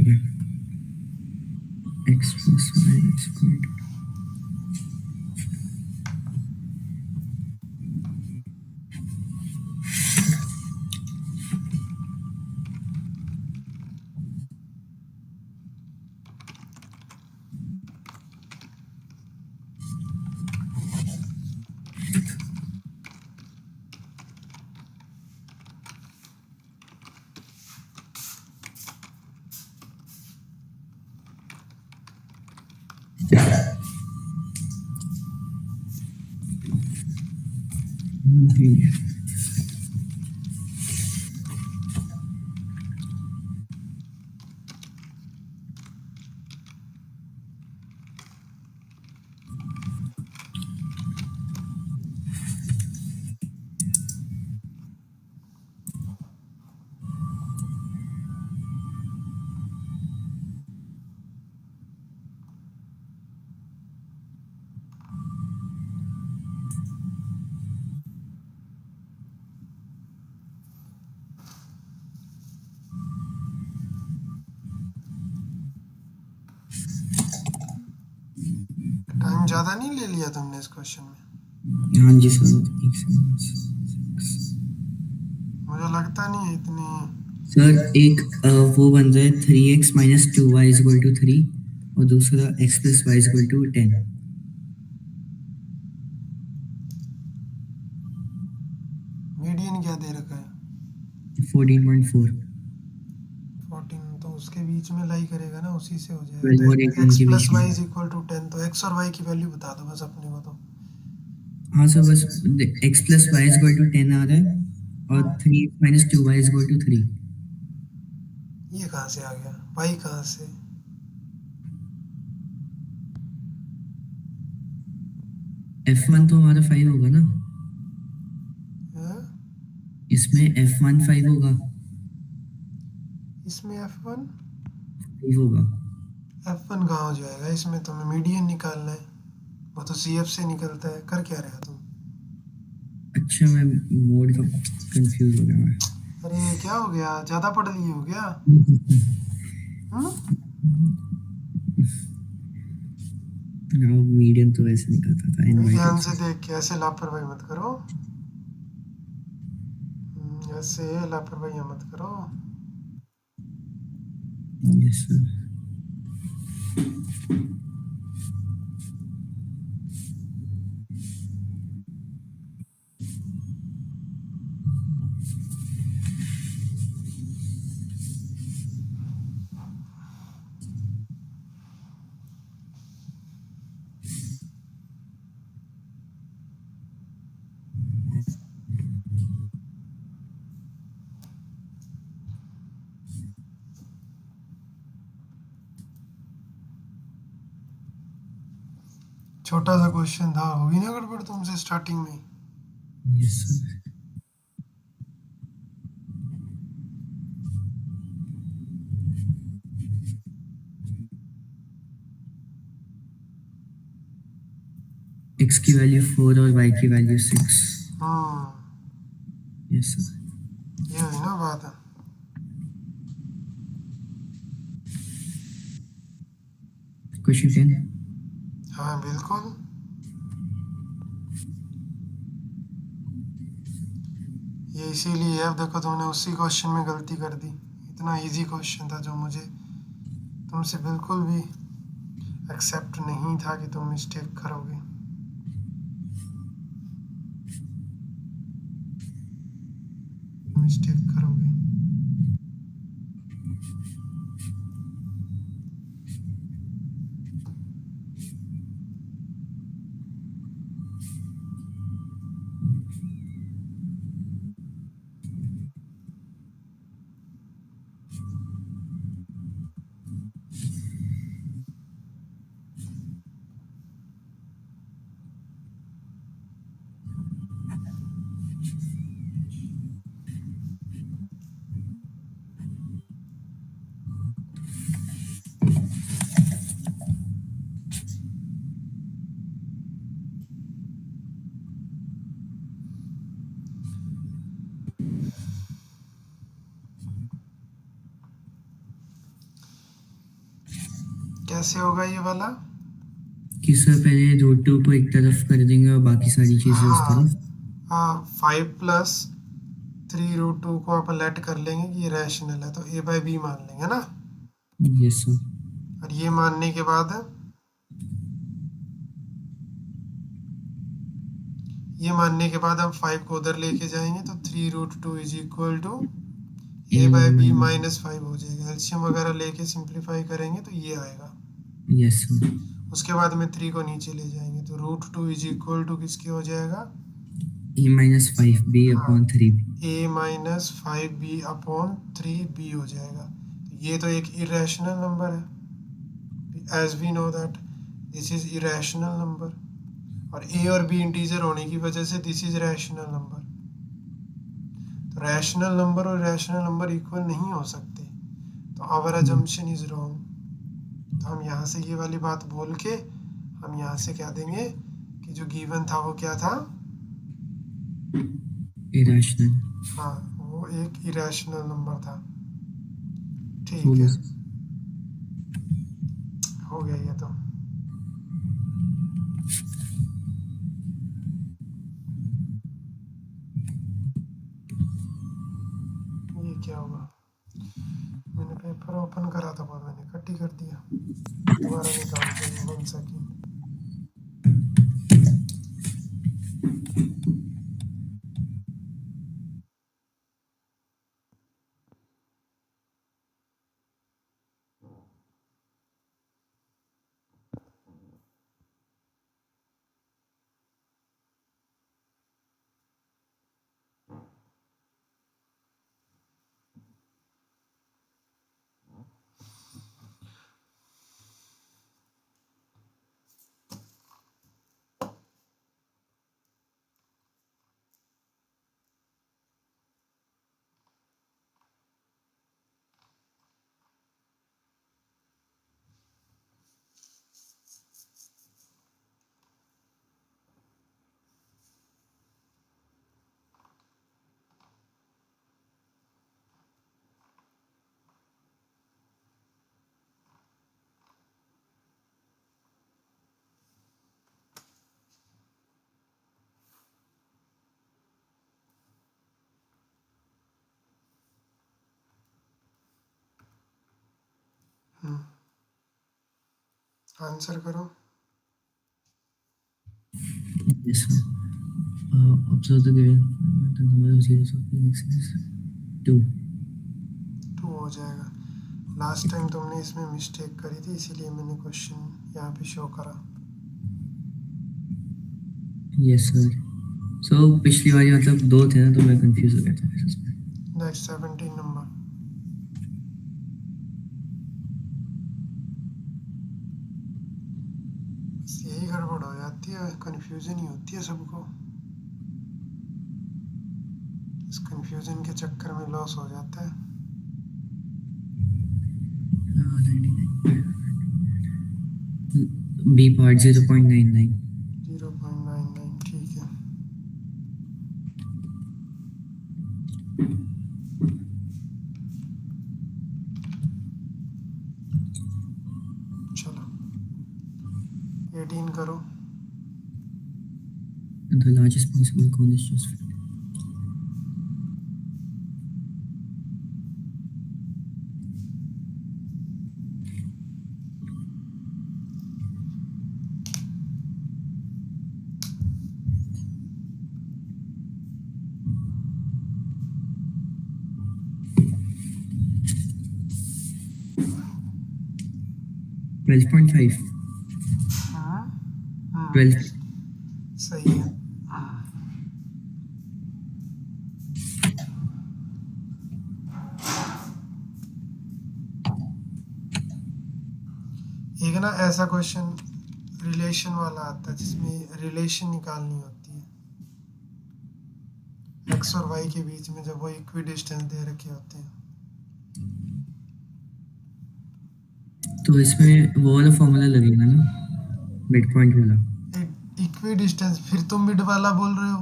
है x plus y is equal to time ज़्यादा नहीं ले लिया तुमने इस क्वेश्चन में? हाँ जी सर, एक सेकंड मुझे लगता नहीं है इतनी। सर। एक वो बन रहा है 3x minus 2y is equal to 3 और दूसरा x plus y is equal to 10। Median क्या दे रखा है? 14.4। 14, तो उसके बीच में लाई करेगा ना, उसी से हो जाएगा। 12 और तो 18 एक्स के प्लस बीच में। वाई इज इक्वल टू 10, तो एक्स और वाई की वैल्यू बता दो बस अपने को। तो हाँ सर, बस x plus y is equal to 10 आ रहा है और 3x minus 2y is equal to 3। ये कहाँ से आ गया? वाई कहाँ से? f1 तो हमारा 5 होगा ना, है? इसमें f1 5 होगा। इसमें F1 5 होगा। F1 कहाँ हो जाएगा? इसमें तुम्हें मीडियन निकालना है, वो तो CF से निकलता है। कर क्या रहे हो तुम? अच्छा, मैं मोड का कंफ्यूज हो गया मैं। अरे क्या हो गया, ज़्यादा पढ़ लिए हो क्या? हम्म? मीडियम तो वैसे निकलता था भाई इनवर्टेड ध्यान से से। देख के, ऐसे लापरवाही मत करो। ऐसे लापरवाही मत करो। Yes sir. छोटा सा क्वेश्चन था, होगी ना गड़बड़ तुमसे स्टार्टिंग में। Yes sir. x की वैल्यू 4 और y की वैल्यू 6। Yes sir. ये है ना बात है। क्वेश्चन 10। हाँ बिल्कुल। ये इसीलिए है, अब देखो तुमने उसी क्वेश्चन में गलती कर दी। इतना इजी क्वेश्चन था जो मुझे तुमसे बिल्कुल भी एक्सेप्ट नहीं था कि तुम मिस्टेक करोगे। मिस्टेक करोगे। कैसे होगा ये वाला? कि सर पहले रूट टू को एक तरफ कर देंगे और बाकी सारी चीजें उस हाँ तरफ। हाँ, 5+3√2 को आप लेट कर लेंगे कि ये रैशनल है, तो a/b मान लेंगे ना। Yes sir. और ये मानने के बाद हम 5 को उधर लेके जाएंगे, तो 3√2 इज इक्वल टू a/b -5 हो जाएगा। एलसीएम वगैरह लेके सिंप्लीफाई करेंगे तो ये आएगा। Yes sir. उसके बाद में 3 को नीचे ले जाएंगे, तो √2 इज इक्वल टू किसके हो जाएगा? a-5b हाँ, अपॉन 3b। a-5b/3b हो जाएगा। ये तो एक इरेशनल नंबर है, as we know that this is irrational number, और a और b इंटीजर होने की वजह से दिस इज रैशनल नंबर। तो रैशनल नंबर और रैशनल नंबर इक्वल नहीं हो सकते, तो आवर अजम्पशन इज रॉन्ग। तो हम यहाँ से ये वाली बात बोल के हम यहाँ से क्या देंगे कि जो गिवन था वो क्या था? इरेशनल। हाँ, वो एक इरेशनल नंबर था। हो ठीक गया है, सर। हो गया ये तो। ये क्या हुआ? मैंने पेपर ओपन करा था पर मैंने कट ही कर दिया। दोबारा निकालते हैं, 1 सेकेंड। आंसर करो। Yes sir. Observe the given the number of zeros of x is 2। 2 हो जाएगा। लास्ट टाइम तुमने इसमें मिस्टेक करी थी, इसीलिए मैंने क्वेश्चन यहाँ पे शो करा। Yes sir. सो पिछली बार मतलब 2 थे ना, तो मैं कंफ्यूज हो गया था फिर उसमें। Next 17 number. यही गड़बड़ हो जाती है, कंफ्यूजन ही होती है सबको। इस कंफ्यूजन के चक्कर में लॉस हो जाता है। B part 0.99। 0.99, ठीक है। चलो 18 करो। The largest possible cone is just 50. $12.5। हाँ 12। सही है। एक ना ऐसा क्वेश्चन रिलेशन वाला आता है जिसमें रिलेशन निकालनी होती है एक्स और वाई के बीच में, जब वो इक्वी डिस्टेंस दे रखे होते हैं। तो इसमें वो वाला फॉर्मूला लगेगा ना, मिड पॉइंट वाला। इक्वी डिस्टेंस, फिर तुम मिड वाला बोल रहे हो।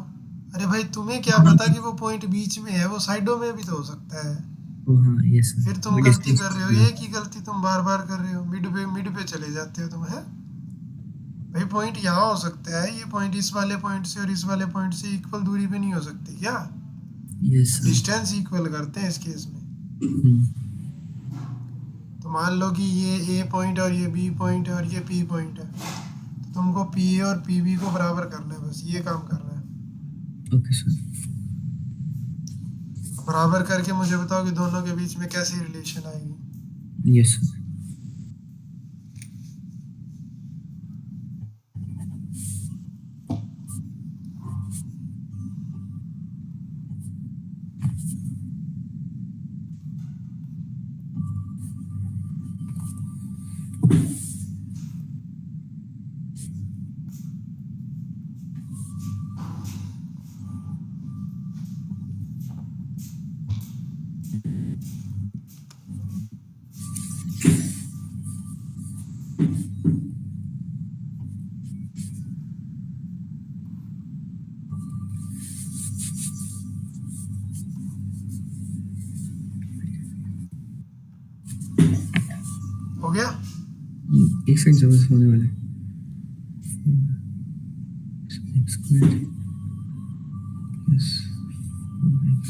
अरे भाई तुम्हें क्या पता कि वो पॉइंट बीच में है, वो साइडों में भी तो हो सकता है। ओ हाँ, यस फिर सर, तुम वो गलती डिस्टेंस कर रहे हो, किया। एक ही गलती तुम बार बार कर रहे हो, मिड पे चले जाते हो तुम, है भाई। पॉइंट यहाँ हो सकता है, ये पॉइंट इस वाले पॉइंट से और इस वाले पॉइंट से इक्वल दूरी पे नहीं हो सकती क्या? Yes sir. डिस्टेंस इक्वल करते हैं इस केस में। तो मान लो कि ये ए पॉइंट और ये बी पॉइंट है और ये पी पॉइंट है, तो तुमको पी ए और पी बी को बराबर करना है, बस ये काम करना है। Okay sir. बराबर करके मुझे बताओ कि दोनों के बीच में कैसी रिलेशन आएगी। Yes sir. हो गया? एक सेकंड सर, बस होने वाला है। x square plus 4x।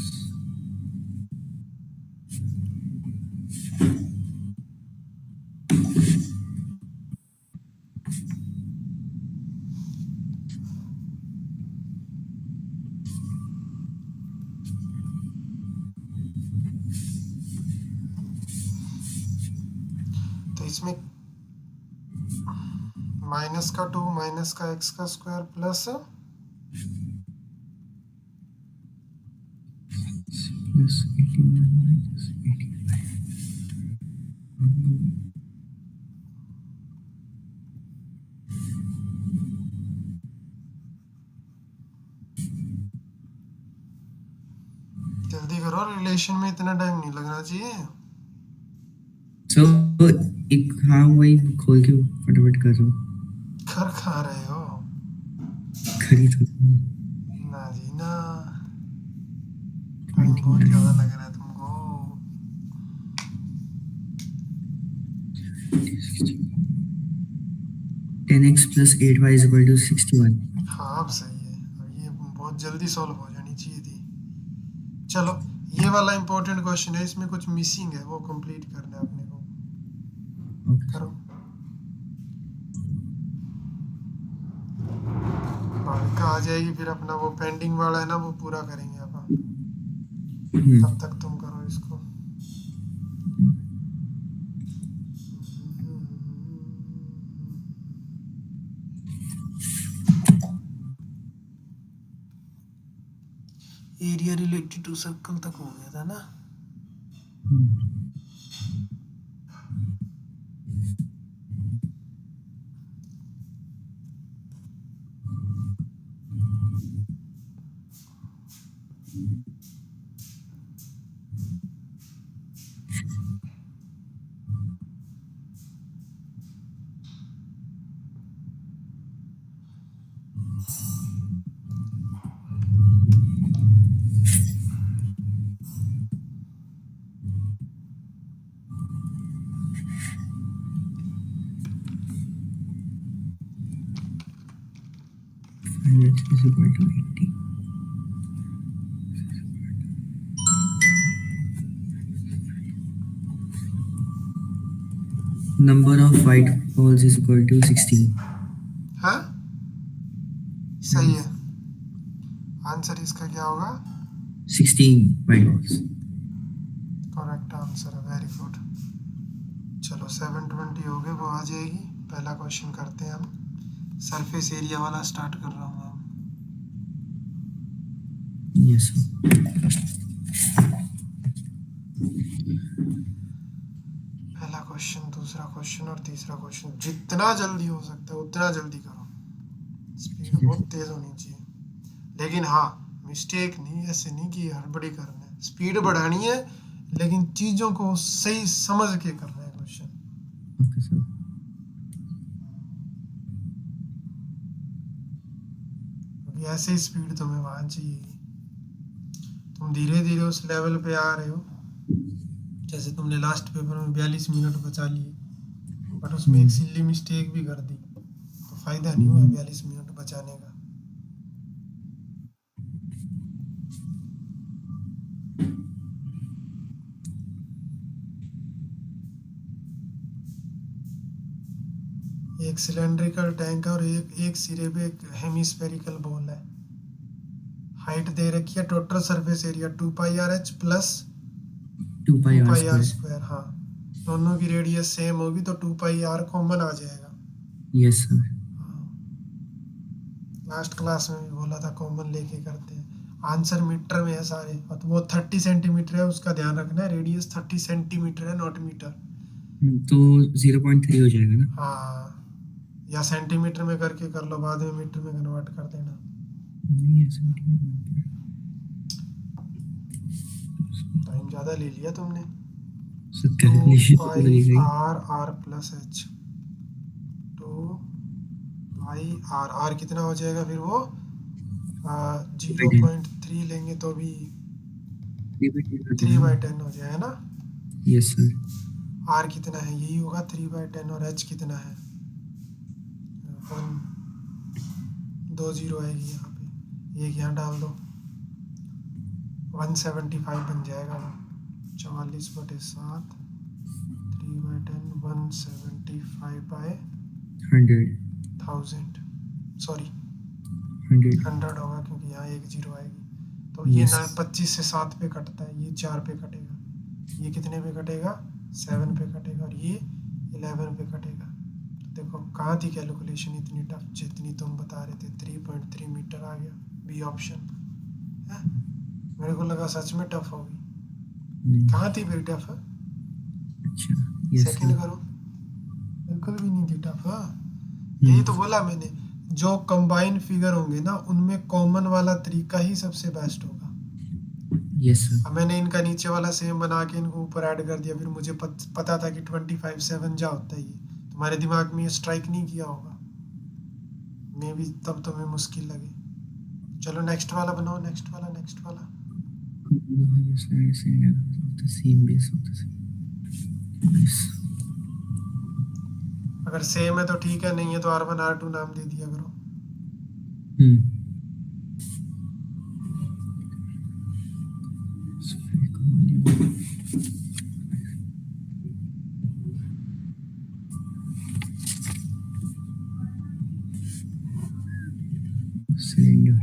तो इसमें माइनस का 2 माइनस का x का स्क्वायर प्लस प्लस 81 माइनस 85। जल्दी करो, रिलेशन में इतना टाइम नहीं लगना चाहिए। सो एक, हाँ वही खोल के फटाफट कर रहा हूँ। कर खा रहे हो? खरीद ना जी ना, टाइम बहुत ज़्यादा लग रहा है तुमको। 10x plus 8y is equal to 61। हाँ अब सही है, अब ये बहुत जल्दी सॉल्व हो जानी चाहिए थी। चलो ये वाला इंपॉर्टेंट क्वेश्चन है, इसमें कुछ मिसिंग है, वो कंप्लीट करना है अपने को। ओके करो। भाविका आ जाएगी, फिर अपना वो पेंडिंग वाला है ना, वो पूरा करेंगे अपन। तब तक तुम करो इसको। एरिया रिलेटेड टू सर्कल तक हो गया था ना? x is equal to 80. Number of white balls is equal to 16. हाँ सही है, आंसर इसका क्या होगा? 16 white balls. करेक्ट आंसर है, वेरी गुड। चलो 720 हो गए, वो आ जाएगी। पहला क्वेश्चन करते हैं हम, सरफेस एरिया वाला स्टार्ट कर रहा हूँ मैं। Yes sir. पहला क्वेश्चन, दूसरा क्वेश्चन और तीसरा क्वेश्चन, जितना जल्दी हो सकता है उतना जल्दी करो। स्पीड बहुत तेज होनी चाहिए, लेकिन हाँ मिस्टेक नहीं, ऐसे नहीं कि हड़बड़ी करना है। स्पीड बढ़ानी है लेकिन चीज़ों को सही समझ के करना है क्वेश्चन। Okay sir. क्योंकि ऐसे ही स्पीड तुम्हें वहाँ चाहिए। तुम धीरे धीरे उस लेवल पे आ रहे हो जैसे तुमने लास्ट पेपर में 42 मिनट बचा लिए, बट उसमें एक सिल्ली मिस्टेक भी कर दी, तो फायदा नहीं हुआ 42 मिनट बचाने का। एक सिलेंड्रिकल टैंक है और एक सिरे पे एक हेमिस्फेरिकल बॉल है। हाइट दे रखी है, total surface area 2πr/h plus 2πr²। Square. हाँ, दोनों की रेडियस सेम होगी तो 2πr कॉमन आ जाएगा। Yes sir. लास्ट क्लास में भी बोला था कॉमन लेके करते हैं। आंसर मीटर में है सारे, और तो वो 30 सेंटीमीटर है, उसका ध्यान रखना है, रेडियस 30 सेंटीमीटर है, नॉट मीटर। तो 0.3 हो जाएगा ना? हाँ, या सेंटीमीटर में करके कर लो, बाद में मीटर में कन्वर्ट कर देना। नहीं, सेंटीमीटर। टाइम ज़्यादा ले लिया तुमने। सर कैलकुलेशन तो लगेगा r प्लस h 2πr कितना हो जाएगा फिर वो 0.3 लेंगे तो भी 3/10 हो जाएगा ना। Yes sir. r कितना है, यही होगा 3/10, और h कितना है 1, 2 0 आएगी यहाँ पे, एक यहाँ डाल दो, 175 बन जाएगा वो। 44/7 3/10 175/1000 सॉरी 100 होगा, क्योंकि यहाँ एक 0 आएगी। तो ये Yes. 25 से 7 पे कटता है, ये 4 पे कटेगा, ये कितने पे कटेगा 7 पे कटेगा, और ये 11 पे कटेगा। तो देखो कहाँ थी कैलकुलेशन इतनी टफ जितनी तुम बता रहे थे। 3.3 मीटर आ गया, बी ऑप्शन है। मेरे को लगा सच में टफ होगी, नहीं। कहाँ थी फिर टफ? अच्छा यस सेकंड करो, बिल्कुल भी नहीं थी टफ। हाँ, यही तो बोला मैंने, जो कंबाइन फिगर होंगे ना उनमें कॉमन वाला तरीका ही सबसे बेस्ट होगा। Yes sir. अब मैंने इनका नीचे वाला सेम बना के इनको ऊपर ऐड कर दिया, फिर मुझे पता था कि 25/7 जा होता है। ये तुम्हारे दिमाग में ये स्ट्राइक नहीं किया होगा, मे भी तब तुम्हें मुश्किल लगे। चलो नेक्स्ट वाला बनाओ, नेक्स्ट वाला। अगर सेम है तो ठीक है, नहीं है तो R1 R2 नाम दे दिया करो। सिलेंडर।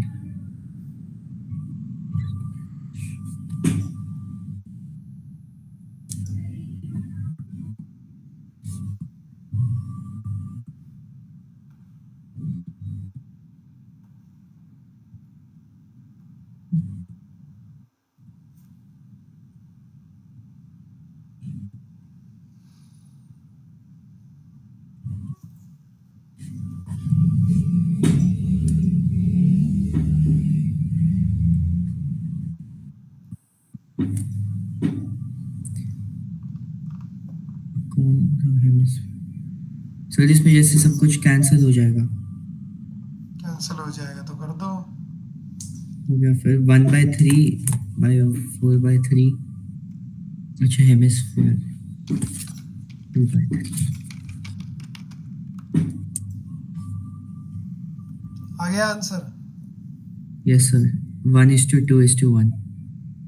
सर इसमें जैसे सब कुछ कैंसिल हो जाएगा। कैंसिल हो जाएगा तो कर दो। हो गया फिर 1/3/4/3। अच्छा हेमिस्फीयर 2/3। आ गया आंसर? Yes sir. 1:2:1।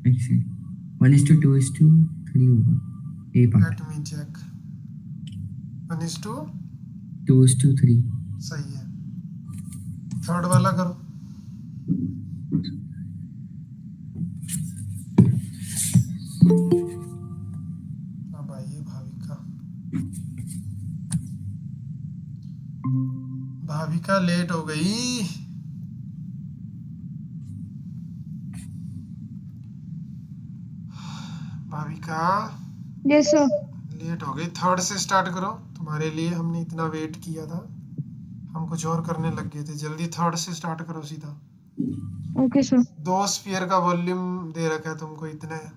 एक्चुअली 1:2:3 होगा a part. Let me check. 1:2 2:3। सही है। थर्ड वाला करो। अब आइए भाविका लेट हो गई। Bhavika yes sir. लेट हो गई, थर्ड से स्टार्ट करो। तुम्हारे लिए हमने इतना वेट किया था, हम कुछ और करने लग गए थे। जल्दी थर्ड से स्टार्ट करो सीधा। Okay sir. 2 स्फीयर का वॉल्यूम दे रखा है तुमको, इतना है।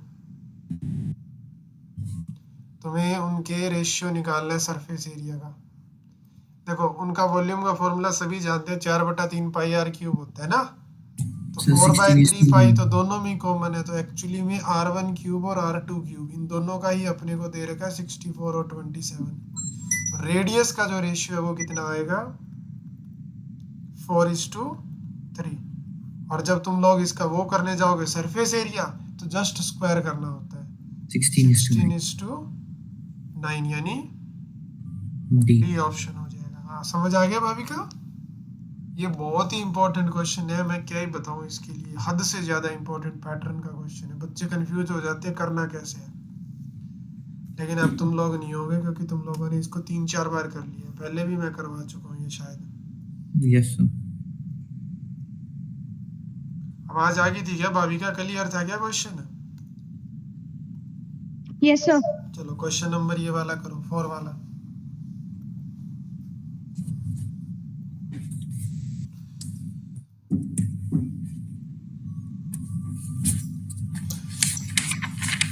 तुम्हें उनके रेशियो निकालना है सरफेस एरिया का। देखो उनका वॉल्यूम का फॉर्मूला सभी जानते हैं, 4/3 πr³ होता है ना। तो So 4/3 16 पाई is तो 9. दोनों में कॉमन है, तो एक्चुअली में R1 क्यूब और R2 क्यूब इन दोनों का ही अपने को दे रखा है 64 और 27। तो रेडियस का जो रेशियो है वो कितना आएगा 4:3। और जब तुम लोग इसका वो करने जाओगे सरफेस एरिया, तो जस्ट स्क्वायर करना होता है 16:9 यानी D. डी ऑप्शन हो जाएगा। हाँ समझ आ गया भाभी का। ये बहुत ही इंपॉर्टेंट क्वेश्चन है, मैं क्या ही बताऊं इसके लिए, हद से ज्यादा इंपॉर्टेंट पैटर्न का क्वेश्चन है। बच्चे कंफ्यूज हो जाते हैं करना कैसे है, लेकिन अब तुम लोग नहीं होगे क्योंकि तुम लोगों ने इसको 3-4 बार कर लिया, पहले भी मैं करवा चुका हूँ ये शायद। Yes, sir. आवाज आ गई थी क्या भाभी का, क्लियर था क्या क्वेश्चन? Yes sir. चलो क्वेश्चन नंबर ये वाला करो, 4 वाला।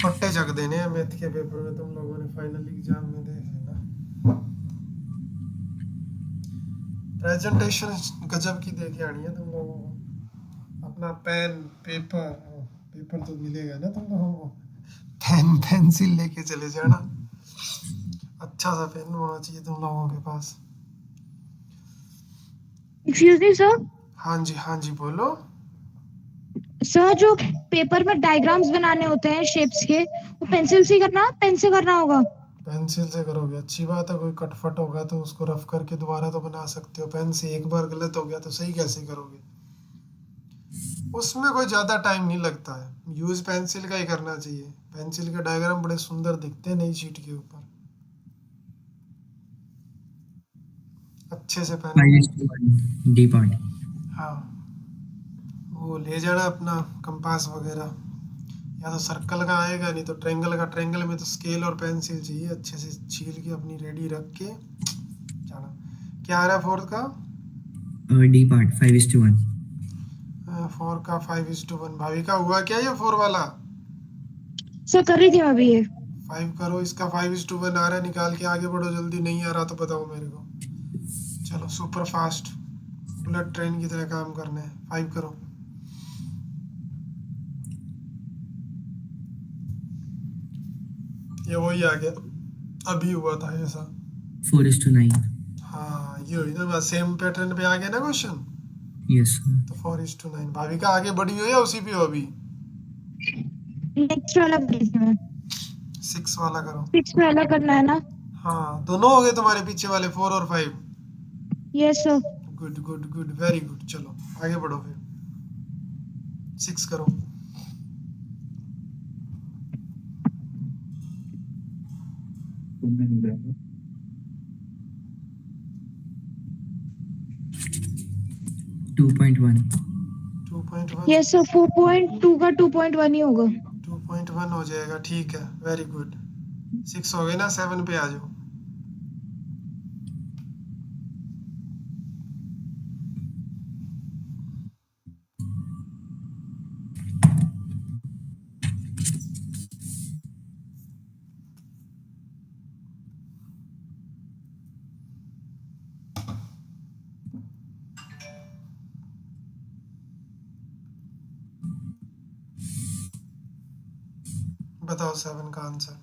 फट्टे जग देने हैं मैथ के पेपर में तुम लोगों ने, फाइनल एग्जाम में देख लेना। प्रेजेंटेशन गजब की देके आनी है तुम लोगों को। अपना पेन पेपर तो मिलेगा ना तुम लोगों को, पेंसिल लेके चले जाना। अच्छा सा पेन होना चाहिए तुम लोगों के पास। Excuse me sir. हाँ जी बोलो। सर जो पेपर में डायग्राम्स बनाने होते हैं शेप्स के, वो पेंसिल से करना, पेन से करना होगा? पेंसिल से करोगे अच्छी बात है, कोई कटफट होगा तो उसको रफ करके दोबारा तो बना सकते हो। पेन से एक बार गलत हो गया तो सही कैसे करोगे? उसमें कोई ज़्यादा टाइम नहीं लगता है, यूज़ पेंसिल का ही करना चाहिए। पेंसिल के डायग्राम बड़े सुंदर दिखते हैं नई शीट के ऊपर, अच्छे से पेन। 5:1 D part. हाँ वो ले जाना अपना कंपास वगैरह, या तो सर्कल का आएगा नहीं तो ट्रेंगल का। ट्रेंगल में तो स्केल और पेंसिल चाहिए, अच्छे से छील के अपनी रेडी रख के जाना। क्या आ रहा है फोर्थ का? D part 5:1. 4 का 5:1। भाभी का हुआ क्या ये 4 वाला? सर कर रही थी मैं अभी ये। 5 करो, इसका 5:1 आ रहा है, निकाल के आगे बढ़ो जल्दी। नहीं आ रहा तो बताओ मेरे को। चलो सुपर फास्ट बुलेट ट्रेन की तरह काम करना है। 5 करो। ये वही आ गया, अभी हुआ था ऐसा। 4:9. हाँ ये हुई ना बस, सेम पैटर्न पे आ गया ना क्वेश्चन। Yes, sir. तो 4:9। भाभी का आगे बढ़ी हो या उसी पे हो अभी? नेक्स्ट वाला कर रही थी मैं। 6 वाला करो। 6 वाला करना है ना? हाँ दोनों हो गए तुम्हारे पीछे वाले, 4 और 5। Yes sir. Good good good very good. चलो आगे बढ़ो फिर, 6 करो। Two point one. 2.1। Yes sir, 4.2 का 2.1 ही होगा। 2.1 हो जाएगा, ठीक है वेरी गुड। 6 हो गए ना, 7 पे आ जाओ। बताओ 7 का आंसर।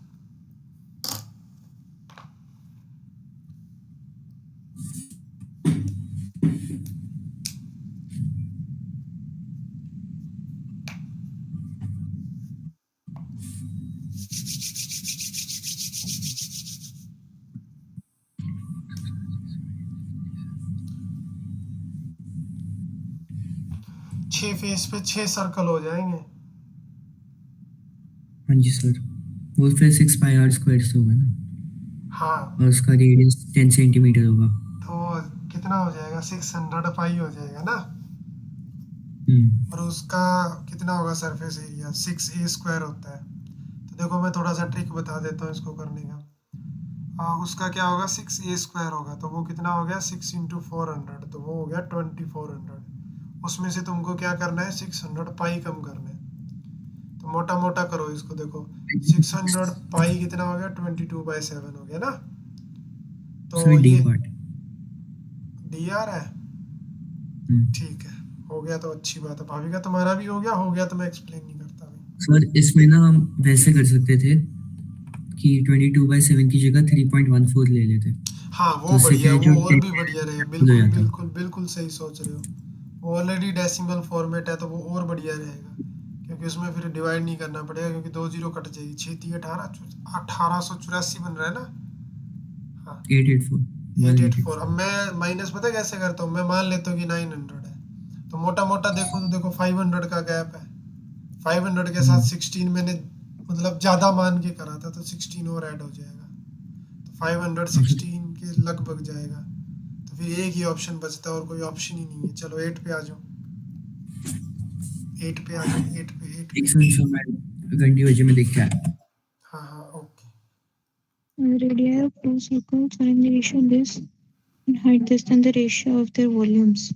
छह फेस पे 6 सर्कल हो जाएंगे। हाँ जी सर, वो फिर 6 पाई आर स्क्वायर से होगा ना, हाँ और उसका रेडियस 10 सेंटीमीटर होगा। तो कितना हो जाएगा, 600 पाई हो जाएगा ना। और उसका कितना होगा सरफेस एरिया, 6a² होता है। तो देखो मैं थोड़ा सा ट्रिक बता देता हूँ इसको करने का। उसका क्या होगा, 6a² होगा, तो वो कितना हो गया 6 × 400, तो वो हो गया 2400। उसमें से तुमको क्या करना है, 600 पाई कम करना है। तो मोटा मोटा करो इसको, देखो 600 पाई कितना हो गया, 22/7 हो गया ना। तो सर डी ये पार्ट। डी आ रहा है, ठीक है हो गया तो अच्छी बात है। भाभी का तुम्हारा भी हो गया तो मैं एक्सप्लेन नहीं करता भाई। सर इसमें ना हम वैसे कर सकते थे कि 22/7 की जगह 3.14 ले लेते, हाँ तो वो उससे बढ़िया क्या है, है जो वो और 10 भी बढ़िया रहे। हो बिल्कुल जाता। बिल्कुल बिल्कुल सही सोच रहे हो। वो ऑलरेडी डेसिमल फॉर्मेट है तो वो और बढ़िया रहेगा, क्योंकि उसमें फिर डिवाइड नहीं करना पड़ेगा, क्योंकि 2 जीरो कट जाएगी। 6×3 = 18, 1884 बन रहा है ना। हाँ 884 884। 1884। अब मैं माइनस पता है कैसे करता हूँ, मैं मान लेता हूँ कि 900 है, तो मोटा मोटा देखो तो देखो 500 का गैप है। 500 के साथ 16 मैंने मतलब ज़्यादा मान के करा था, तो 16 और ऐड हो जाएगा, तो 516 के लगभग जाएगा। तो फिर एक ही ऑप्शन बचता है और कोई ऑप्शन ही नहीं है। चलो 8 पे आ जाओ, 8 पे आ जाओ, 8 पे, 8 एक पे। सेकंड मैं घंटी बजे में देख के आया। हाँ हाँ okay. Radii of two circles are in the ratio of this and height this than the ratio of their volumes.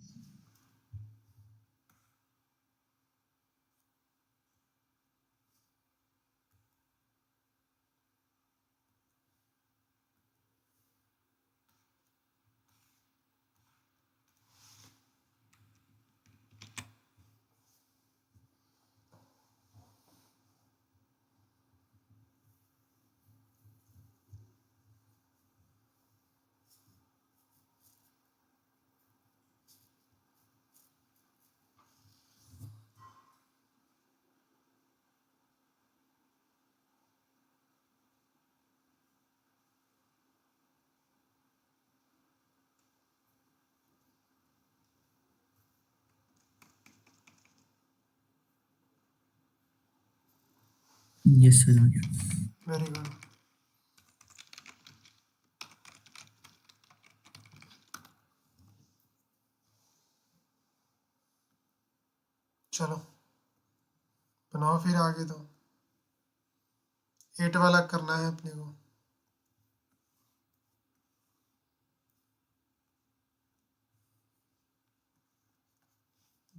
Yes sir आ गया। Very good. चलो बनाओ फिर आगे। तो 8 वाला करना है अपने को।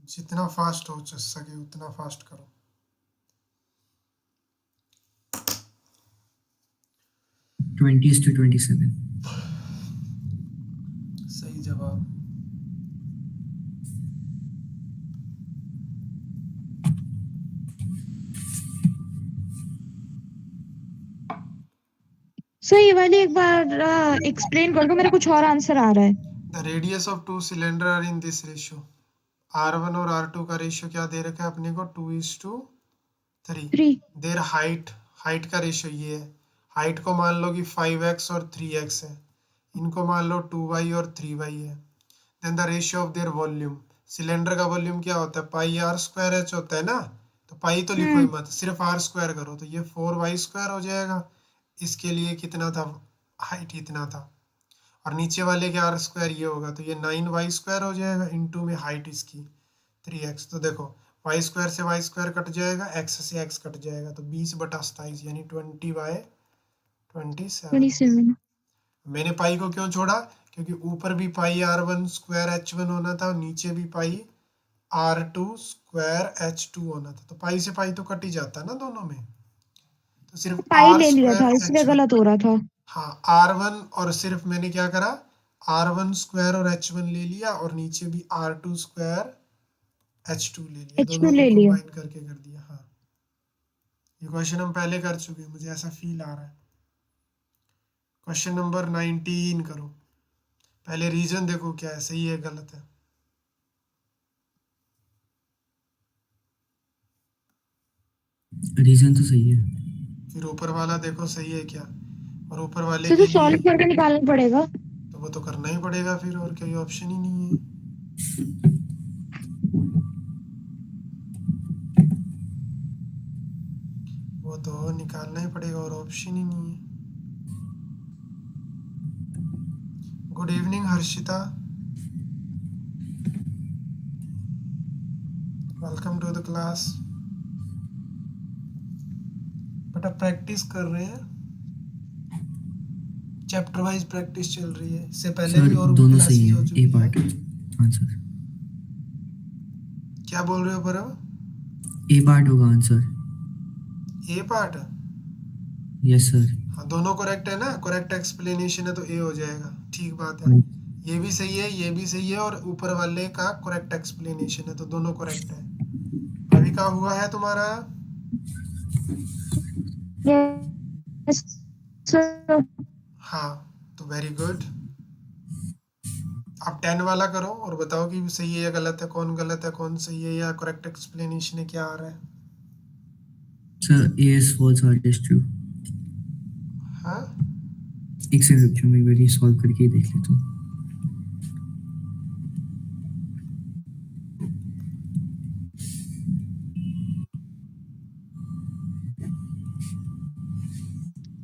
जितना फास्ट हो सके उतना फास्ट करो। 20:27। सही जवाब। सर ये वाली एक बार एक्सप्लेन कर दो, मेरा कुछ और आंसर आ रहा है। The radius of 2 cylinder are in this ratio. R1 और R2 का रेशियो क्या दे रखा है अपने को, 2:3। 3। देर हाइट, हाइट का रेशियो ये है। हाइट को मान लो कि 5x और 3x है, इनको मान लो 2y और 3y है। Then the ratio of their volume. Cylinder का वॉल्यूम क्या होता है, पाई आर स्क्वायर एच होता है ना, तो पाई तो लिखो ही मत, सिर्फ आर स्क्वायर करो, तो ये 4y² हो जाएगा। इसके लिए कितना था, हाइट इतना था, और नीचे वाले के आर स्क्वायर ये होगा, तो ये 9y² हो जाएगा, इंटू में हाइट इसकी 3x। तो देखो y² से y² कट जाएगा, x से x कट जाएगा, तो 20/27 यानी 20/27। 27। मैंने पाई को क्यों छोड़ा, क्योंकि ऊपर भी पाई R1² H1 होना था और नीचे भी पाई R2² H2 होना था, तो पाई से पाई तो कट ही जाता है ना दोनों में, तो सिर्फ पाई आर ले लिया था स्क्वायर इसलिए H1। गलत हो रहा था। हाँ R1, और सिर्फ मैंने क्या करा, R1² और H1 ले लिया, और नीचे भी R2² H2 ले लिया, H2 दोनों को ले लिया। कंबाइन करके कर दिया। हाँ ये क्वेश्चन हम पहले कर चुके हैं, मुझे ऐसा फील आ रहा है। क्वेश्चन नंबर 19 करो। पहले रीजन देखो क्या है, सही है गलत है। रीजन तो सही है। फिर ऊपर वाला देखो सही है क्या, और ऊपर वाले सर तो के लिए सॉल्व करके निकालना पड़ेगा। तो वो तो करना ही पड़ेगा फिर, और कोई ऑप्शन ही नहीं है। वो तो निकालना ही पड़ेगा और ऑप्शन ही नहीं है। Good evening Harshita, welcome to the class. बेटा प्रैक्टिस कर रहे हैं, चैप्टर वाइज प्रैक्टिस चल रही है, इससे पहले सर भी और दोनों क्लासेस सही हो है, चुकी ए है। Part answer. क्या बोल रहे हो परम, ए पार्ट होगा आंसर। ए पार्ट? Yes sir. हाँ दोनों करेक्ट है ना, करेक्ट एक्सप्लेनेशन है तो ए हो जाएगा, ठीक बात है। ये भी सही है, ये भी सही है, और ऊपर वाले का करेक्ट एक्सप्लेनेशन है, तो दोनों करेक्ट है। अभी क्या हुआ है तुम्हारा? Yes sir. हाँ, तो वेरी गुड। अब 10 वाला करो और बताओ कि सही है या गलत है, कौन गलत है कौन सही है, या करेक्ट एक्सप्लेनेशन है, क्या आ रहा है? Sir A is false, R is true। हाँ, एक सेकंड रुक जाओ, मैं एक बार सॉल्व करके ही देख लेता हूँ।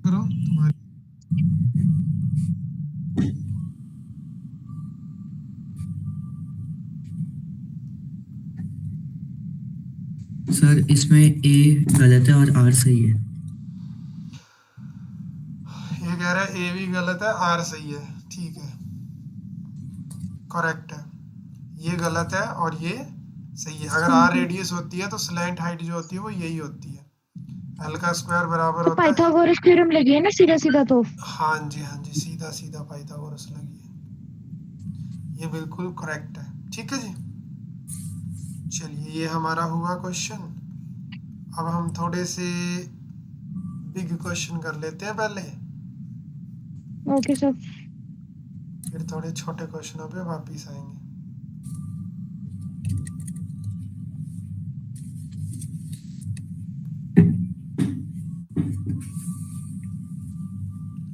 करो तुम्हारी। सर इसमें A गलत है और R सही है। ये कह रहा है ए भी गलत है, आर सही है। ठीक है, करेक्ट है। ये गलत है और ये सही है। अगर आर रेडियस होती है तो स्लैंट हाइट जो होती है वो यही होती है। एल का स्क्वायर बराबर तो होता है। पाइथागोरस थ्योरम लगी है ना सीधा सीधा तो। हाँ जी, हाँ जी, सीधा सीधा पाइथागोरस लगी है। ये बिल्कुल करेक्ट है। ठीक है जी, चलिए ये हमारा हुआ क्वेश्चन। अब हम थोड़े से बिग क्वेश्चन कर लेते हैं पहले, ओके सर। फिर थोड़े छोटे क्वेश्चनों पे वापिस आएंगे।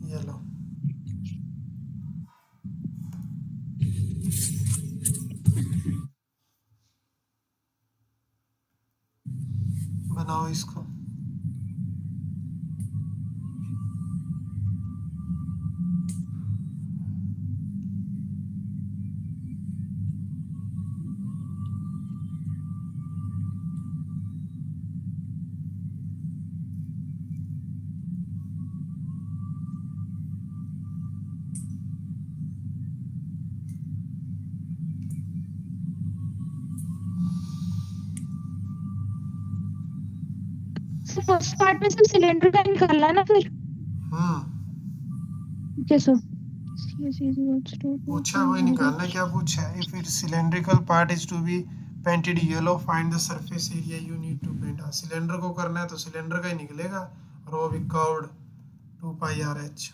ये लो, बनाओ इसको। फर्स्ट पार्ट में सिर्फ सिलेंडर का निकालना है ना फिर। Okay sir. पूछा वही निकालना, क्या पूछा है? If it cylindrical part is to be painted yellow, find the surface area you need to paint. हाँ, सिलेंडर को करना है तो सिलेंडर का ही निकलेगा, और वो भी curved 2 pi r H.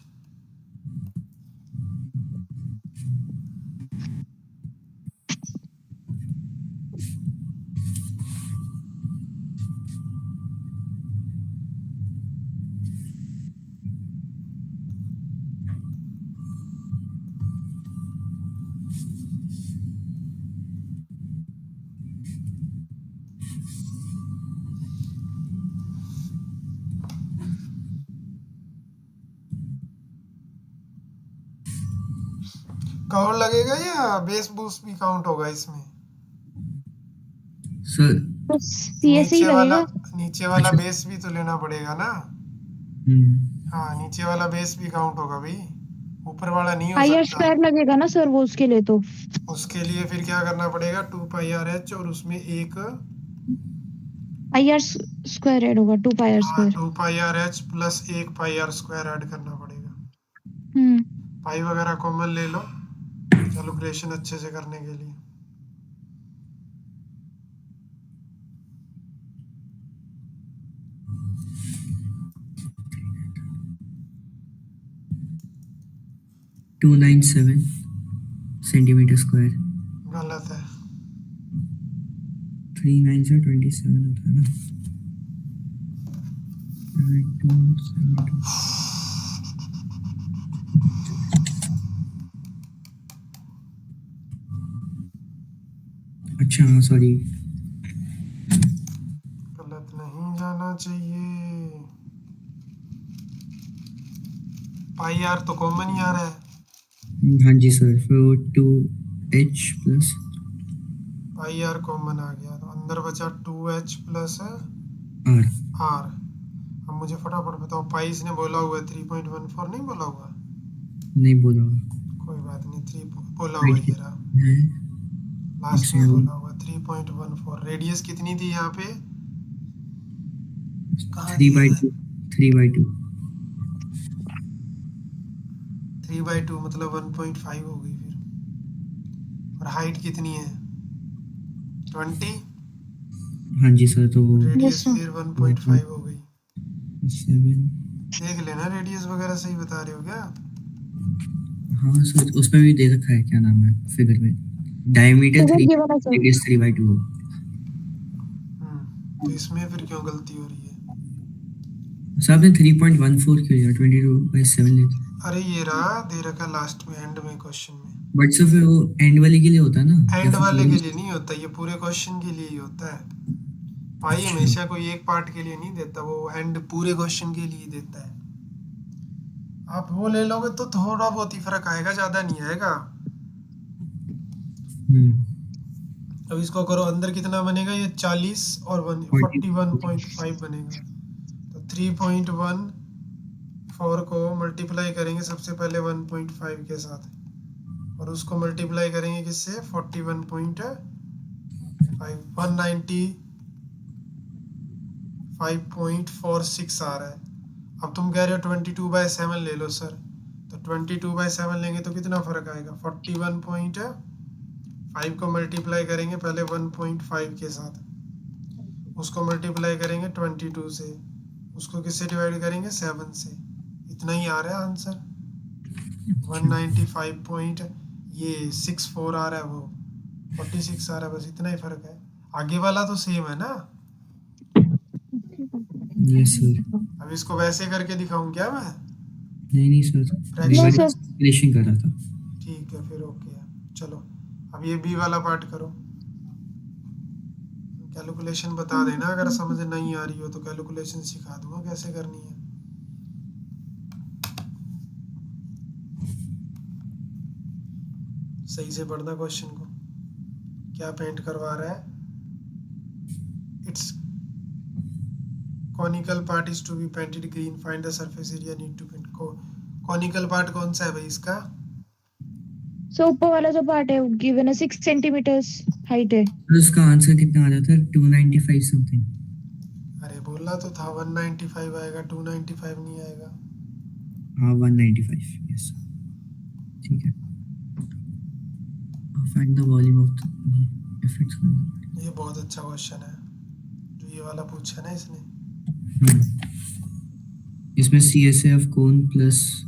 Curve लगेगा या बेस बूस्ट भी काउंट होगा इसमें? सर सीएस ही लगेगा। नीचे वाला अच्छा। बेस भी तो लेना पड़ेगा ना। हाँ, नीचे वाला बेस भी काउंट होगा भाई, ऊपर वाला नहीं हो पाई आर सकता। स्क्वायर लगेगा ना सर वो उसके लिए तो। उसके लिए फिर क्या करना पड़ेगा? 2 पाई आर एच, और उसमें एक पाई आर स्क्वायर ऐड होगा, 2 पाई आर हाँ, square. 2 pi r h plus 1 pi r square add करना पड़ेगा। हम्म। पाई वगैरह कॉमन ले लो कैलकुलेशन अच्छे से करने के लिए। Two 297 centimetre square. गलत है। 3 9 से 27 होता है ना। 272। अच्छा हाँ सॉरी। गलत नहीं जाना चाहिए। पाई आर तो कॉमन ही आ रहा है। हाँ जी सर, फिर 2h plus pi r common आ गया, तो अंदर बचा 2h प्लस r। आर। अब मुझे फटाफट बताओ, पाई इसने बोला हुआ है 3.14, नहीं बोला हुआ? नहीं बोला। कोई बात नहीं, 3 बोला हुआ ये रहा, है लास्ट में बोला हुआ 3.14। रेडियस कितनी थी यहाँ पे? कहाँ 3/2 3/2। 3/2 मतलब 1.5 हो गई फिर। और हाइट कितनी है 20, हाँ जी सर, तो रेडियस sir. फिर 1.5 हो गई। 7। देख लेना रेडियस वगैरह सही बता रहे हो क्या? हाँ सर, उसमें भी दे रखा है, क्या नाम है फिगर में, डायमीटर Figure 3, given है sir. रेडियस 3/2। तो इसमें फिर क्यों गलती हो रही है? सर आपने 3.14 क्यों लिया, 22/7 लिया? अरे ये रहा दे रखा लास्ट में एंड में क्वेश्चन में। बट सर फिर वो एंड वाले के लिए होता है ना, या एंड फिर वाले पूरे? के लिए नहीं होता, ये पूरे क्वेश्चन के लिए ही होता है। पाई अच्छा। हमेशा कोई एक पार्ट के लिए नहीं देता, वो एंड पूरे क्वेश्चन के लिए ही देता है। आप वो ले लोगे तो थोड़ा बहुत ही फर्क आएगा, ज्यादा नहीं आएगा। अब इसको करो, अंदर कितना बनेगा, ये 40 और 41.5 बनेगा। तो 3.14 को मल्टीप्लाई करेंगे सबसे पहले 1.5 के साथ, और उसको मल्टीप्लाई करेंगे किससे, 41.5, 195.46 आ रहा है। अब तुम कह रहे हो 22/7 ले लो सर, तो 22/7 लेंगे तो कितना फर्क आएगा, 41.5 को मल्टीप्लाई करेंगे पहले 1.5 के साथ, उसको मल्टीप्लाई करेंगे 22 से, उसको किससे डिवाइड करेंगे, 7 से। इतना ही आ रहा है आंसर, 195.64 आ रहा है, वो 46 आ रहा है, बस इतना ही फर्क है। आगे वाला तो सेम है ना। Yes sir. अब इसको वैसे करके दिखाऊं क्या मैं? नहीं सर, Fraction sir. कैलकुलेशन कर रहा था। ठीक है फिर, ओके है। चलो अब ये बी वाला पार्ट करो, कैलकुलेशन बता देना अगर समझ नहीं आ रही हो तो, कैलकुलेशन सिखा दूंगा कैसे करनी है। सही से पढ़ना क्वेश्चन को, क्या पेंट करवा रहा है। It's conical part is to be painted green, find the surface area need to paint को। कॉनिकल पार्ट कौन सा है भाई इसका? So ऊपर वाला जो पार्ट है गिवन है 6 सेंटीमीटर्स हाइट है। तो उसका आंसर कितना आ रहा था, 295 समथिंग। अरे बोला तो था 195 आएगा, 295 नहीं आएगा। हाँ 195, यस ठीक है। Find the volume of the effects. ये बहुत अच्छा क्वेश्चन है जो ये वाला पूछा ना इसने। इसमें CSF कोन प्लस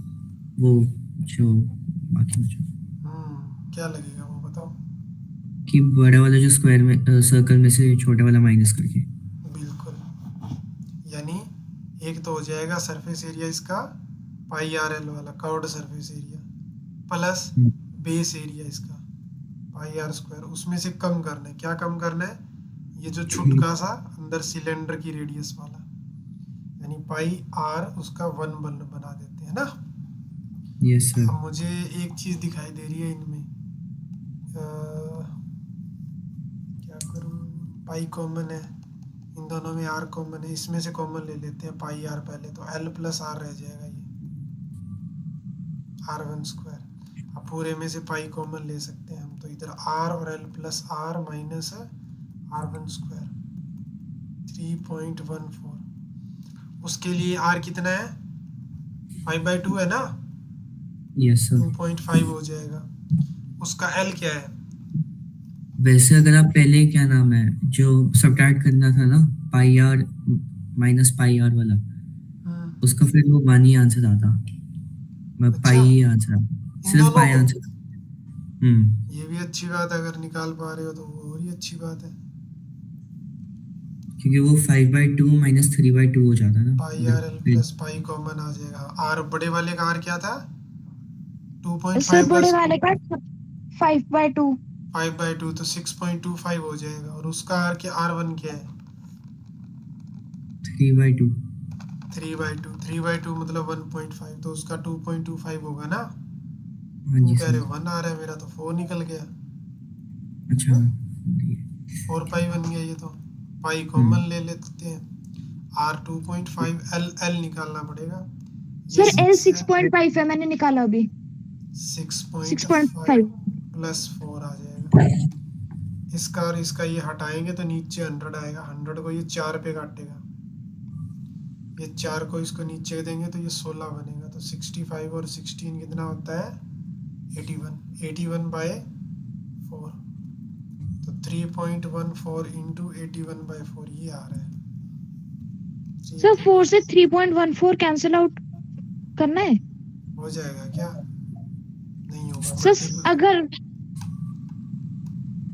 वो जो बाकी बचा, क्या लगेगा वो बताओ। कि बड़ा वाला जो स्क्वायर में सर्कल में से छोटा वाला माइनस करके। बिल्कुल, यानी एक तो हो जाएगा सरफेस एरिया इसका पाई आर एल वाला curved surface area, plus base area इसका पाई आर स्क्वायर, उसमें से कम करना है। क्या कम करना है, ये जो छुटका सा अंदर सिलेंडर की रेडियस वाला, यानी पाई आर उसका 1 बना देते हैं ना। Yes sir. अब मुझे एक चीज दिखाई दे रही है इनमें, क्या करूं, पाई कॉमन है, इन दोनों में आर कॉमन है, इसमें से कॉमन ले लेते हैं पाई आर पहले, तो एल प्लस आर रह जाएगा, ये R1 स्क्वायर। अब पूरे में से पाई कॉमन ले सकते हैं हम, तो इधर आर और l plus r minus R1 square 3.14। उसके लिए आर कितना है, 5/2 है ना, यस सर। 2.5 हो जाएगा। उसका एल क्या है? वैसे अगर आप पहले, क्या नाम है, जो सब्ट्रैक्ट करना था ना, pi are minus pi are वाला, उसका फिर वो 1 ही आंसर आता, अच्छा, पाई ही आंसर, इन सिर्फ दोनों पाई को? आंसर। ये भी अच्छी बात है, अगर निकाल पा रहे हो तो वो और ही अच्छी बात है। क्योंकि वो 5/2 माइनस 3/2 हो जाता है ना। Pi r l plus pi common आ जाएगा। आर बड़े वाले का आर क्या था, 2.5 सर बड़े प्लस वाले का 5/2। 5/2 तो 6.25 हो जाएगा। और उसका आर क्या, R1 क्या है, 3/2। 3/2। 3/2 मतलब 1.5, तो उसका 2.25 होगा ना। हाँ जी तुम कह सर। रहे हो 1 आ रहा है, मेरा तो 4 निकल गया। अच्छा। 4 पाई बन गया ये तो। पाई कॉमन ले लेते हैं, R 2.5, एल निकालना पड़ेगा। सर एल 6.5 है, मैंने निकाला अभी। 6.5 प्लस 4 आ जाएगा। इसका और इसका ये हटाएंगे तो नीचे 100 आएगा। 100 को ये 4 पे काटेगा, ये 4 को इसको नीचे देंगे तो ये 16 बनेगा। तो 65 और 16 कितना होता है, 81। 81/4 4, तो 3.14 इंटू 81/4 ये आ रहा है। सर 4 से 3.14 कैंसिल आउट करना है हो जाएगा क्या? नहीं होगा। सर। अगर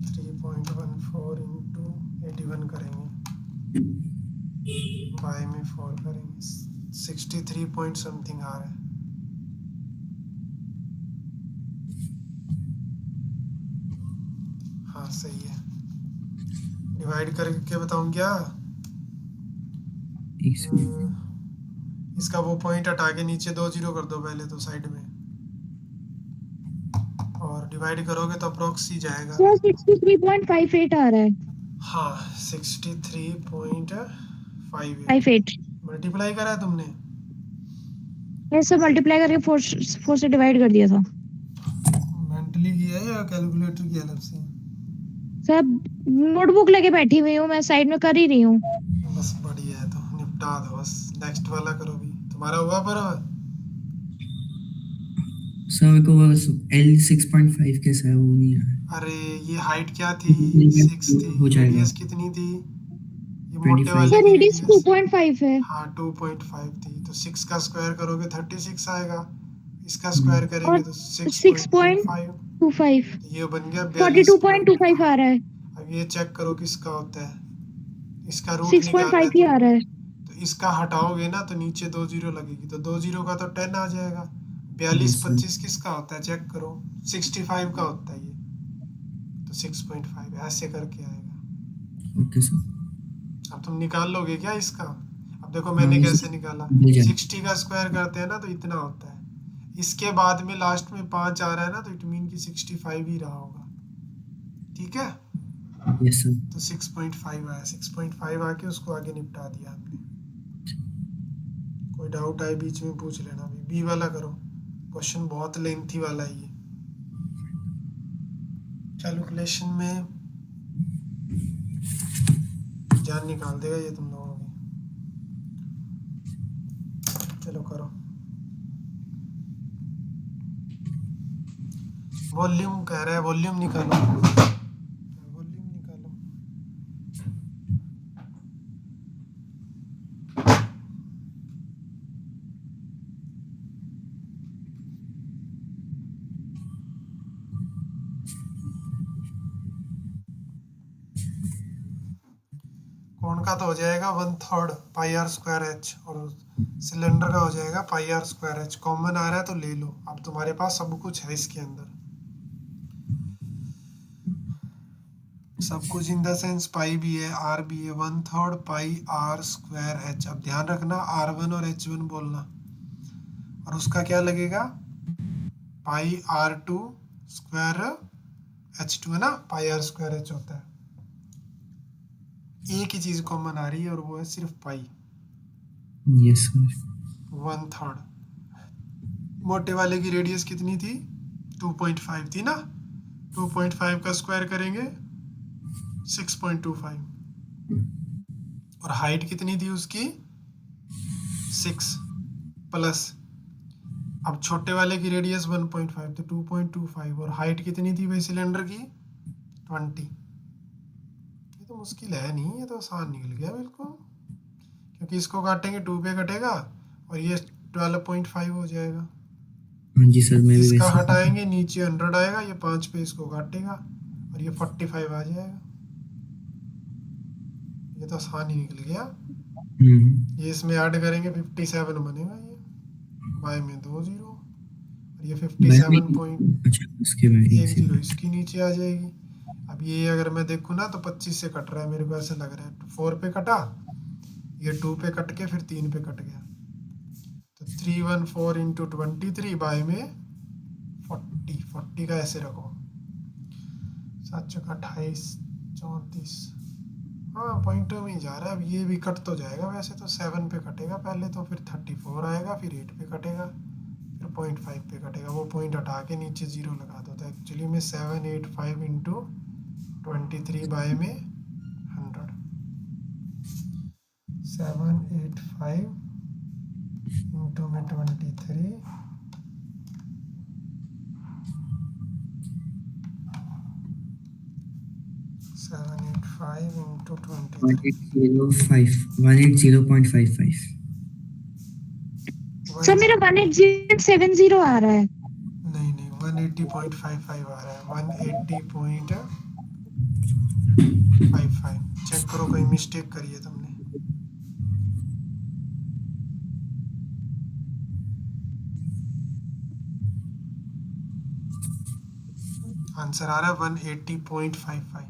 3.14 इंटू 81 करेंगे, बाय में 4 करेंगे, 63 पॉइंट समथिंग आ रहा है। हाँ सही है। डिवाइड करके बताऊं क्या? एक सेकंड। इसका वो पॉइंट हटा के नीचे 2 जीरो कर दो पहले तो साइड में, और डिवाइड करोगे तो अप्रोक्स ही जाएगा। सर 63.58 आ रहा है। हाँ 63.58 58 मल्टीप्लाई करा है तुमने? ये सब मल्टीप्लाई करके 4 से डिवाइड कर दिया था मेंटली किया है या कैलकुलेटर की हेल्प से? सर। नोटबुक लेके बैठी हुई हूँ मैं, साइड में कर ही रही हूँ। बस बढ़िया है, तो निपटा दो बस। नेक्स्ट वाला करो भी। तुम्हारा हुआ पर? सर मेरे को बस L 6.5 कैसा है वो नहीं है। अरे ये हाइट क्या थी? 6 थी। हो जाएगा। रेडियस कितनी थी? ये मोटे 25। वाले सर की रेडियस रेडियस 2.5 है। हाँ 2.5 थी, तो 6 का स्क्वायर करोगे 36 आएगा। इसका स्क्वायर करेंगे और तो 6.25। 6.25 तो ये बन गया 42.25 आ रहा है। अब ये चेक करो किसका होता है। इसका रूट 6.5 निकालना है ही आ रहा है। तो इसका हटाओगे ना तो नीचे 2 जीरो लगेगी, तो 2 जीरो का तो 10 आ जाएगा। 42/25 किसका होता है चेक करो। 65 का होता है ये, तो 6.5 ऐसे करके आएगा। Okay sir. अब तुम निकाल लोगे क्या इसका? अब देखो हाँ, मैंने ये कैसे सब निकाला। मिल जाएगा। 60 का स्क्वायर करते हैं ना तो इतना होता है। इसके बाद में लास्ट में 5 आ रहा है ना, तो इट मीन की 65 ही रहा होगा। ठीक है, यस सर। तो 6.5 आया। 6.5 आके उसको आगे निपटा दिया हमने। कोई डाउट आए बीच में पूछ लेना। अभी बी वाला करो, क्वेश्चन बहुत लेंथी वाला है ये। कैलकुलेशन में जान निकाल देगा ये तुम लोगों की। चलो करो। वॉल्यूम कह रहा है, वॉल्यूम निकालो, वॉल्यूम निकालो। कौन का तो हो जाएगा 1/3 πr²h, और सिलेंडर का हो जाएगा πr²h। कॉमन आ रहा है तो ले लो। अब तुम्हारे पास सब कुछ है इसके अंदर, सब कुछ इन द सेंस पाई भी है, आर भी है। 1/3 πr²h। अब ध्यान रखना R1 और H1 बोलना, और उसका क्या लगेगा πr² H2 है ना, πr²h होता है। एक ही चीज कॉमन आ रही है और वो है सिर्फ पाई। Yes sir. 1/3 मोटे वाले की रेडियस कितनी थी? 2.5 थी ना। 2.5 का स्क्वायर करेंगे 6.25, और हाइट कितनी थी उसकी? 6 प्लस, अब छोटे वाले की रेडियस 1.5 तो 2.25, और हाइट कितनी थी भाई सिलेंडर की? 20। ये तो मुश्किल है नहीं, ये तो आसान निकल गया बिल्कुल, क्योंकि इसको काटेंगे 2 पे कटेगा और ये 12.5 हो जाएगा। हाँ जी सर, मैं भी इसका वैसे हटाएंगे नीचे 100 आएगा, ये 5 पे इसको काटेगा और ये 45 आ जाएगा। ये तो आसान ही निकल गया। ये इसमें ऐड करेंगे 57 बनेगा, ये बाय में 2 जीरो, और ये 57.10 अच्छा उसके बाद एक से इसकी नीचे आ जाएगी। अब ये अगर मैं देखूँ ना तो 25 से कट रहा है, मेरे को ऐसे लग रहा है 4 पे कटा, ये 2 पे कट के फिर 3 पे कट गया, तो 314 इंटू 23 बाय में 40 का ऐसे रखो। 7 चौका 28, 34। हाँ पॉइंटों में ही जा रहा है। अब ये भी कट तो जाएगा, वैसे तो 7 पे कटेगा पहले, तो फिर 34 आएगा, फिर 8 पे कटेगा, फिर 0.5 पे कटेगा। वो पॉइंट हटा के नीचे 0 लगा दो। तो एक्चुअली में 785 इंटू 23 बाय में 100, 785 इंटू में 23, 785 into 23. 180.55. सर मेरा 180.70 आ रहा है। नहीं नहीं, 180.55 आ रहा है, 180.55। चेक करो, कोई मिस्टेक करी है तुमने। आंसर आ रहा है 180.55।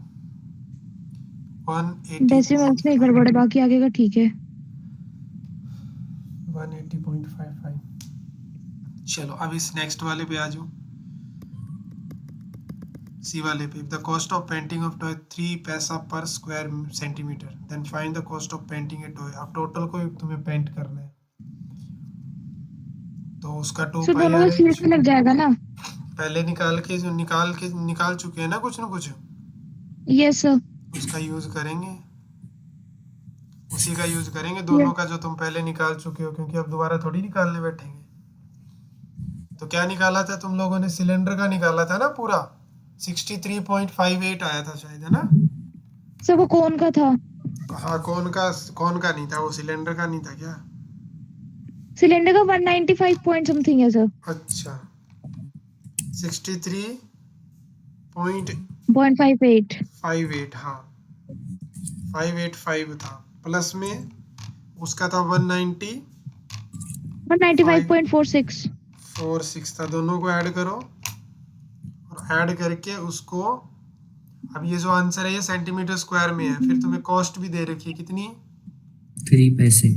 180.55। डेसिमल्स में गड़बड़ है, बाकी आगे का ठीक है। 180.55। चलो अब इस नेक्स्ट वाले पे आ जाओ, सी वाले पे। The cost of painting of toy 3 पैसा पर square centimetre, then find the cost of painting a toy. अब टोटल को तुम्हें पेंट करना है, तो उसका 2 सर पाई दोनों आर को सीट एच। में लग जाएगा ना? पहले निकाल चुके हैं ना कुछ यस सर। उसका यूज करेंगे, उसी का यूज करेंगे दोनों का, जो तुम पहले निकाल चुके हो, क्योंकि अब दोबारा थोड़ी निकालने बैठेंगे। तो क्या निकाला था तुम लोगों ने? सिलेंडर का निकाला था ना पूरा, 63.58 आया था शायद, है ना? सर वो कौन का था? हाँ, कौन का नहीं था वो, सिलेंडर का नहीं था क्या? सिलेंडर का 195 पॉइंट समथिंग है सर। अच्छा, 63.58। 0.58। हाँ, 585 था, प्लस में उसका था 195.46 195.46। था। दोनों को ऐड करो, और ऐड करके उसको, अब ये जो आंसर है ये सेंटीमीटर स्क्वायर में है। फिर तुम्हें कॉस्ट भी दे रखी है, कितनी? 3 पैसे।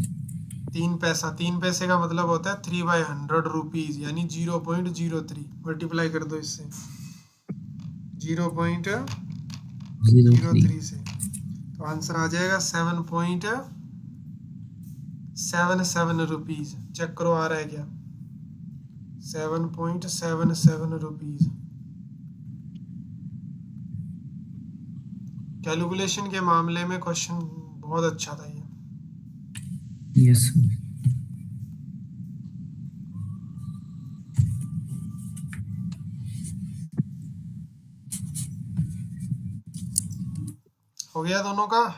3 पैसा। 3 पैसे का मतलब होता है 3/100 रुपीज, यानी 0.03। मल्टीप्लाई कर दो इससे, 03। 0.03 से, तो आंसर आ जाएगा 7.77 रुपीज। चेक करो आ रहा है क्या? 7.77 रुपीज। कैलकुलेशन के मामले में क्वेश्चन बहुत अच्छा था ये। Yes sir. हो गया दोनों का?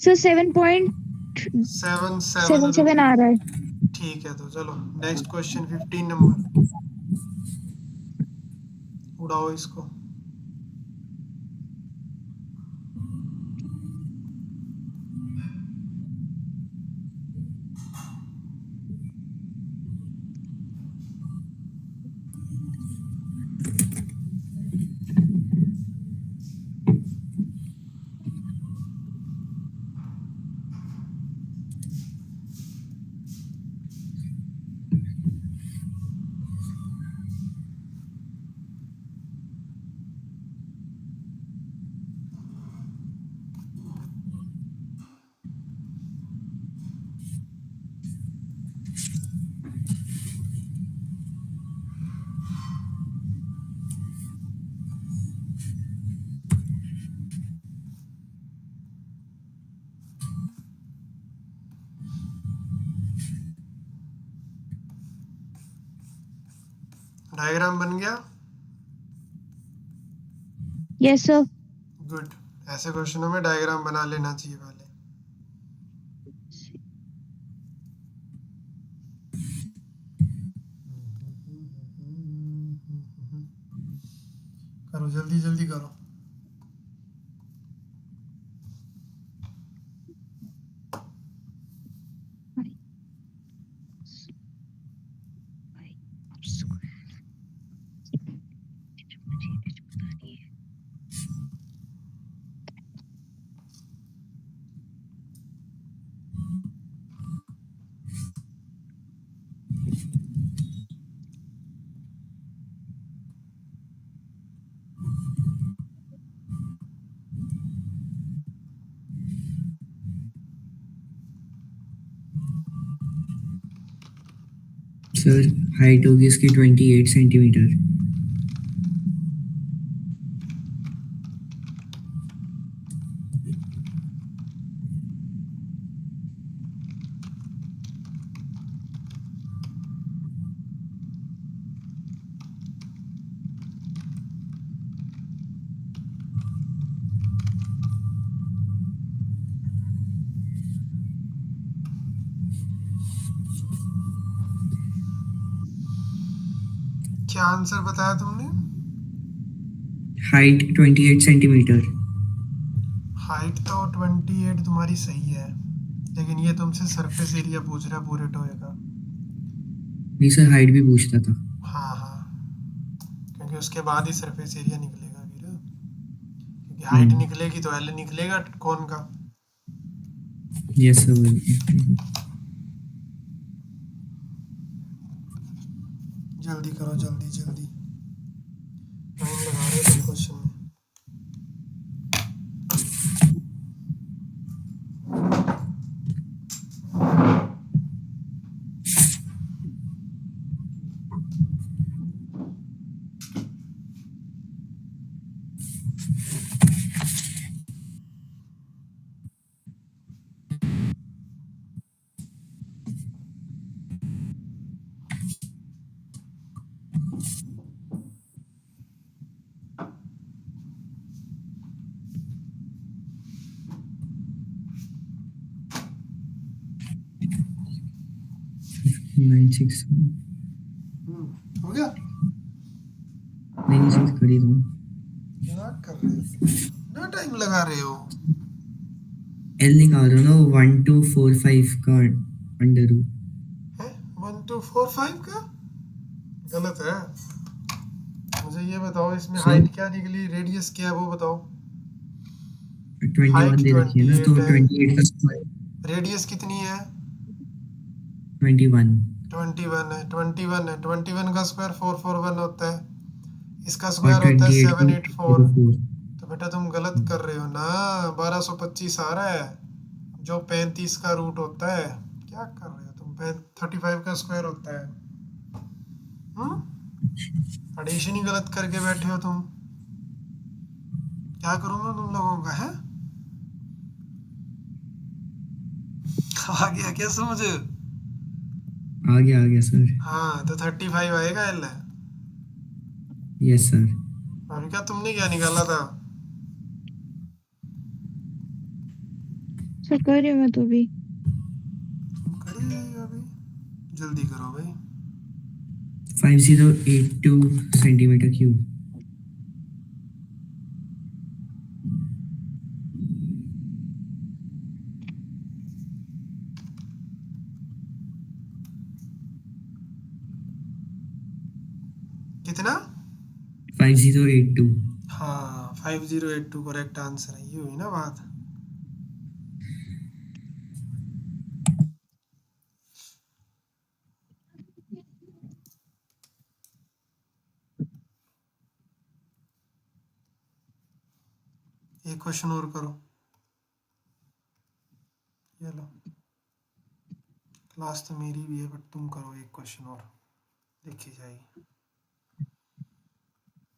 सर 7.77 7 आ रहा है। ठीक है, तो चलो नेक्स्ट क्वेश्चन, 15 नंबर। उड़ाओ इसको। डायग्राम बन गया? Yes sir. गुड। ऐसे क्वेश्चनों में डायग्राम बना लेना चाहिए पहले। करो, जल्दी जल्दी करो। सर हाइट होगी इसकी 28 सेंटीमीटर। क्या आंसर बताया तुमने? Height 28 centimetre. हाइट तो 28 तुम्हारी सही है, लेकिन ये तुमसे सरफेस एरिया पूछ रहा है पूरे टोए का। नहीं सर, हाइट भी पूछता था। हाँ हाँ, क्योंकि उसके बाद ही सरफेस एरिया निकलेगा फिर, क्योंकि हाइट निकलेगी तो एल निकलेगा कौन का। Yes sir. जल्दी करो, जल्दी जल्दी, टाइम लगा रहे हो तुम क्वेश्चन में। Nine six. हो गया? नहीं सर, कर ही दूँ। क्या कर रहे हो, ना टाइम लगा रहे हो। एल निकाल रहा हूँ ना, 1245 का अंडर रूट। है 1245 का गलत है। मुझे ये बताओ, इसमें सर हाइट क्या निकली, रेडियस क्या है वो बताओ। 21 हाइट दे रखी है ना, तो 28 है, 28 का स्क्वायर रेडियस कितनी है? 21। 21 है, 21 है, 21 का स्क्वायर 441 होता है, इसका और स्क्वायर होता है 28 को 784। 04। तो बेटा तुम गलत कर रहे हो ना, 1225 आ रहा है जो 35 का रूट होता है। क्या कर रहे हो तुम, 35 का स्क्वायर होता है। एडिशन ही गलत करके बैठे हो तुम। क्या करूँ मैं तुम लोगों का, है? आ गया क्या समझ? आ गया सर। हाँ, तो 35 आएगा एल। Yes sir. अभी क्या तुमने क्या निकाला था? सर कर रही हूँ मैं तो भी। तुम करिए अभी, जल्दी करो भाई। 5082 सेंटीमीटर क्यूब। कितना? 5082। हाँ 5082 करेक्ट आंसर है, ये हुई ना बात। एक क्वेश्चन और करो, ये लो। क्लास तो मेरी भी है, बट तुम करो एक क्वेश्चन और, देखी जाएगी।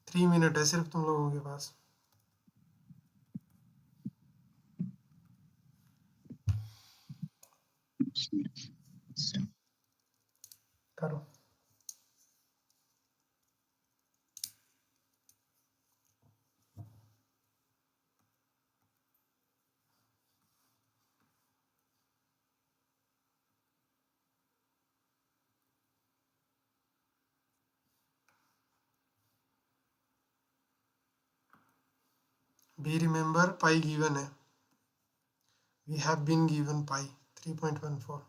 3 मिनट है सिर्फ तुम लोगों के पास। करो। बी रिमेंबर पाई गिवन है, we have been given pi 3.14।